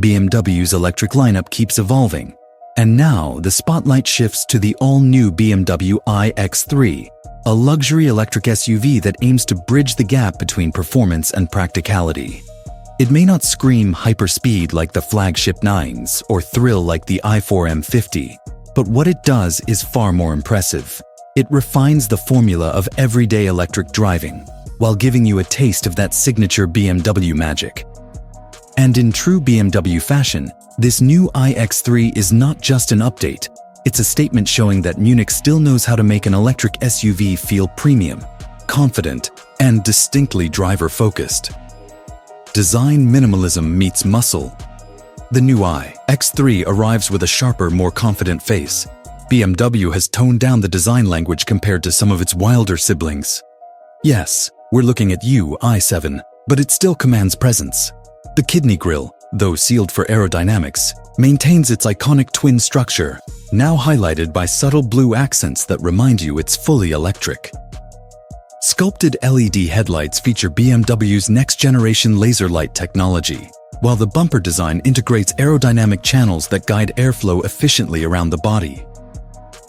BMW's electric lineup keeps evolving, and now the spotlight shifts to the all-new BMW iX3, a luxury electric SUV that aims to bridge the gap between performance and practicality. It may not scream hyperspeed like the flagship 9s or thrill like the i4 M50, but what it does is far more impressive. It refines the formula of everyday electric driving, while giving you a taste of that signature BMW magic. And in true BMW fashion, this new iX3 is not just an update, it's a statement showing that Munich still knows how to make an electric SUV feel premium, confident, and distinctly driver-focused. Design minimalism meets muscle. The new iX3 arrives with a sharper, more confident face. BMW has toned down the design language compared to some of its wilder siblings. Yes, we're looking at i7, but it still commands presence. The kidney grille, though sealed for aerodynamics, maintains its iconic twin structure, now highlighted by subtle blue accents that remind you it's fully electric. Sculpted LED headlights feature BMW's next-generation laser light technology, while the bumper design integrates aerodynamic channels that guide airflow efficiently around the body.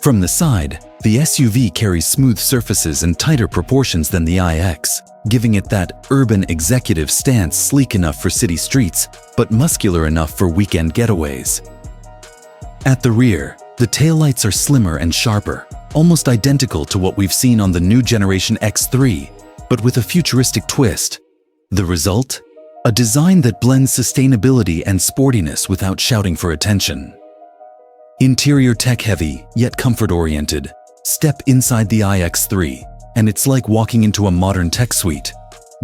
From the side, the SUV carries smooth surfaces and tighter proportions than the iX, giving it that urban executive stance, sleek enough for city streets, but muscular enough for weekend getaways. At the rear, the taillights are slimmer and sharper, almost identical to what we've seen on the new generation X3, but with a futuristic twist. The result? A design that blends sustainability and sportiness without shouting for attention. Interior tech-heavy, yet comfort-oriented. Step inside the iX3, and it's like walking into a modern tech suite.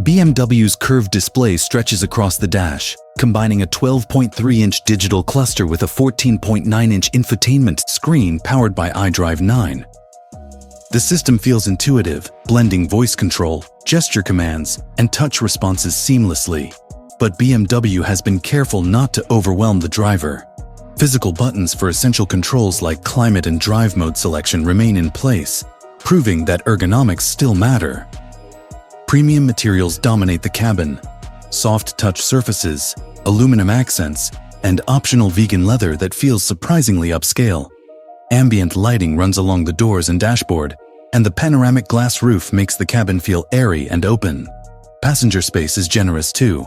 BMW's curved display stretches across the dash, combining a 12.3-inch digital cluster with a 14.9-inch infotainment screen powered by iDrive 9. The system feels intuitive, blending voice control, gesture commands, and touch responses seamlessly. But BMW has been careful not to overwhelm the driver. Physical buttons for essential controls like climate and drive mode selection remain in place, proving that ergonomics still matter. Premium materials dominate the cabin: soft touch surfaces, aluminum accents, and optional vegan leather that feels surprisingly upscale. Ambient lighting runs along the doors and dashboard, and the panoramic glass roof makes the cabin feel airy and open. Passenger space is generous too.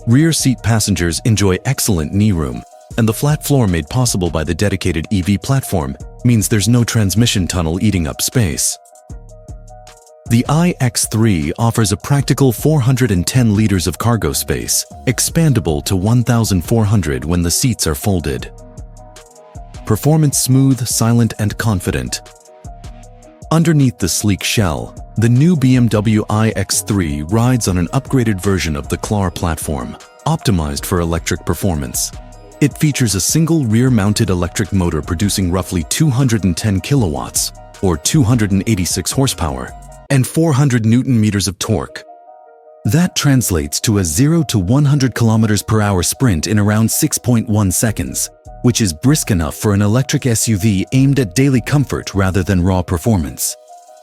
Rear seat passengers enjoy excellent knee room, and the flat floor made possible by the dedicated EV platform means there's no transmission tunnel eating up space. The iX3 offers a practical 410 liters of cargo space, expandable to 1,400 when the seats are folded. Performance smooth, silent, and confident. Underneath the sleek shell, the new BMW iX3 rides on an upgraded version of the CLAR platform, optimized for electric performance. It features a single rear-mounted electric motor producing roughly 210 kilowatts, or 286 horsepower, and 400 Newton-meters of torque. That translates to a 0 to 100 kilometers per hour sprint in around 6.1 seconds, which is brisk enough for an electric SUV aimed at daily comfort rather than raw performance.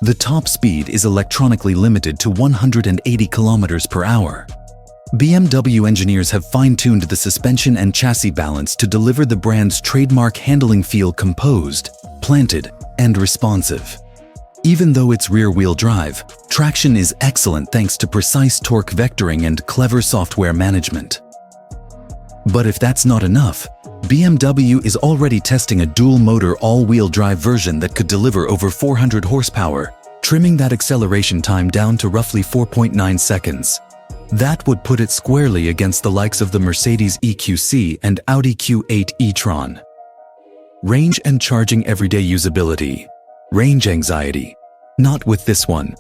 The top speed is electronically limited to 180 kilometers per hour. BMW engineers have fine-tuned the suspension and chassis balance to deliver the brand's trademark handling feel: composed, planted, and responsive. Even though it's rear-wheel drive, traction is excellent thanks to precise torque vectoring and clever software management. But if that's not enough, BMW is already testing a dual-motor all-wheel drive version that could deliver over 400 horsepower, trimming that acceleration time down to roughly 4.9 seconds. That would put it squarely against the likes of the Mercedes EQC and Audi Q8 e-tron. Range and charging everyday usability. Range anxiety. Not with this one.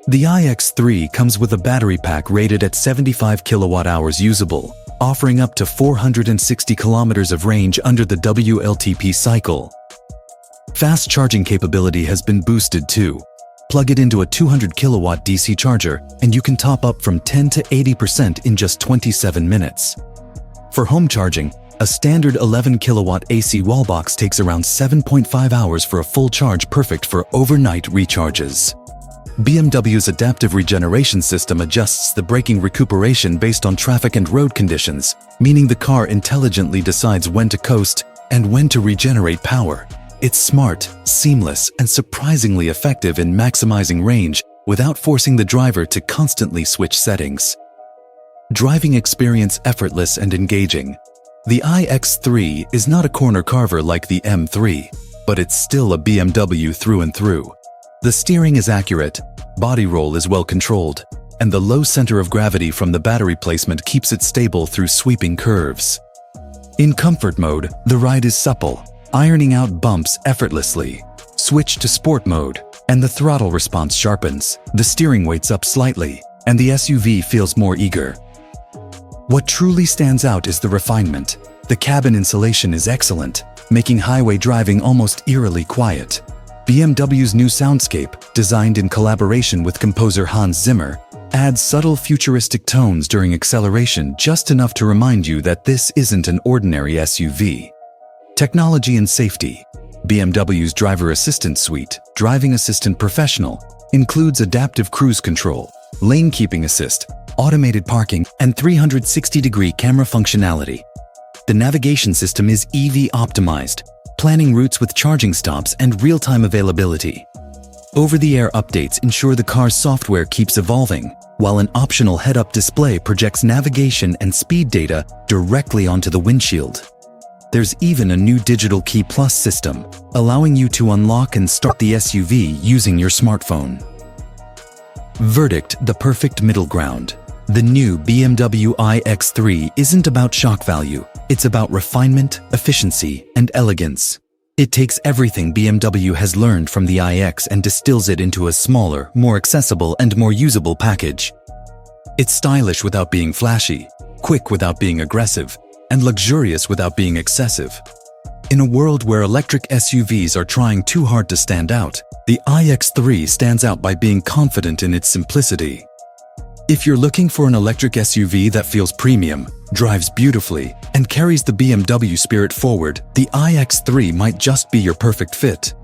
The iX3 comes with a battery pack rated at 75 kilowatt-hours usable, offering up to 460 kilometers of range under the WLTP cycle. Fast charging capability has been boosted too. Plug it into a 200 kilowatt DC charger and you can top up from 10 to 80% in just 27 minutes. For home charging, a standard 11 kilowatt AC wall box takes around 7.5 hours for a full charge, perfect for overnight recharges. BMW's adaptive regeneration system adjusts the braking recuperation based on traffic and road conditions, meaning the car intelligently decides when to coast and when to regenerate power. It's smart, seamless, and surprisingly effective in maximizing range without forcing the driver to constantly switch settings. Driving experience effortless and engaging. The iX3 is not a corner carver like the M3, but it's still a BMW through and through. The steering is accurate, body roll is well controlled, and the low center of gravity from the battery placement keeps it stable through sweeping curves. In comfort mode, the ride is supple, ironing out bumps effortlessly. Switch to sport mode, and the throttle response sharpens, the steering weights up slightly, and the SUV feels more eager. What truly stands out is the refinement. The cabin insulation is excellent, making highway driving almost eerily quiet. BMW's new soundscape, designed in collaboration with composer Hans Zimmer, adds subtle futuristic tones during acceleration, just enough to remind you that this isn't an ordinary SUV. Technology and safety. BMW's Driver Assistant Suite, Driving Assistant Professional, includes adaptive cruise control, lane keeping assist, automated parking, and 360-degree camera functionality. The navigation system is EV optimized, planning routes with charging stops and real-time availability. Over-the-air updates ensure the car's software keeps evolving, while an optional head-up display projects navigation and speed data directly onto the windshield. There's even a new Digital Key Plus system, allowing you to unlock and start the SUV using your smartphone. Verdict: the perfect middle ground. The new BMW iX3 isn't about shock value, it's about refinement, efficiency, and elegance. It takes everything BMW has learned from the iX and distills it into a smaller, more accessible, and more usable package. It's stylish without being flashy, quick without being aggressive, and luxurious without being excessive. In a world where electric SUVs are trying too hard to stand out, the iX3 stands out by being confident in its simplicity. If you're looking for an electric SUV that feels premium, drives beautifully, and carries the BMW spirit forward, the iX3 might just be your perfect fit.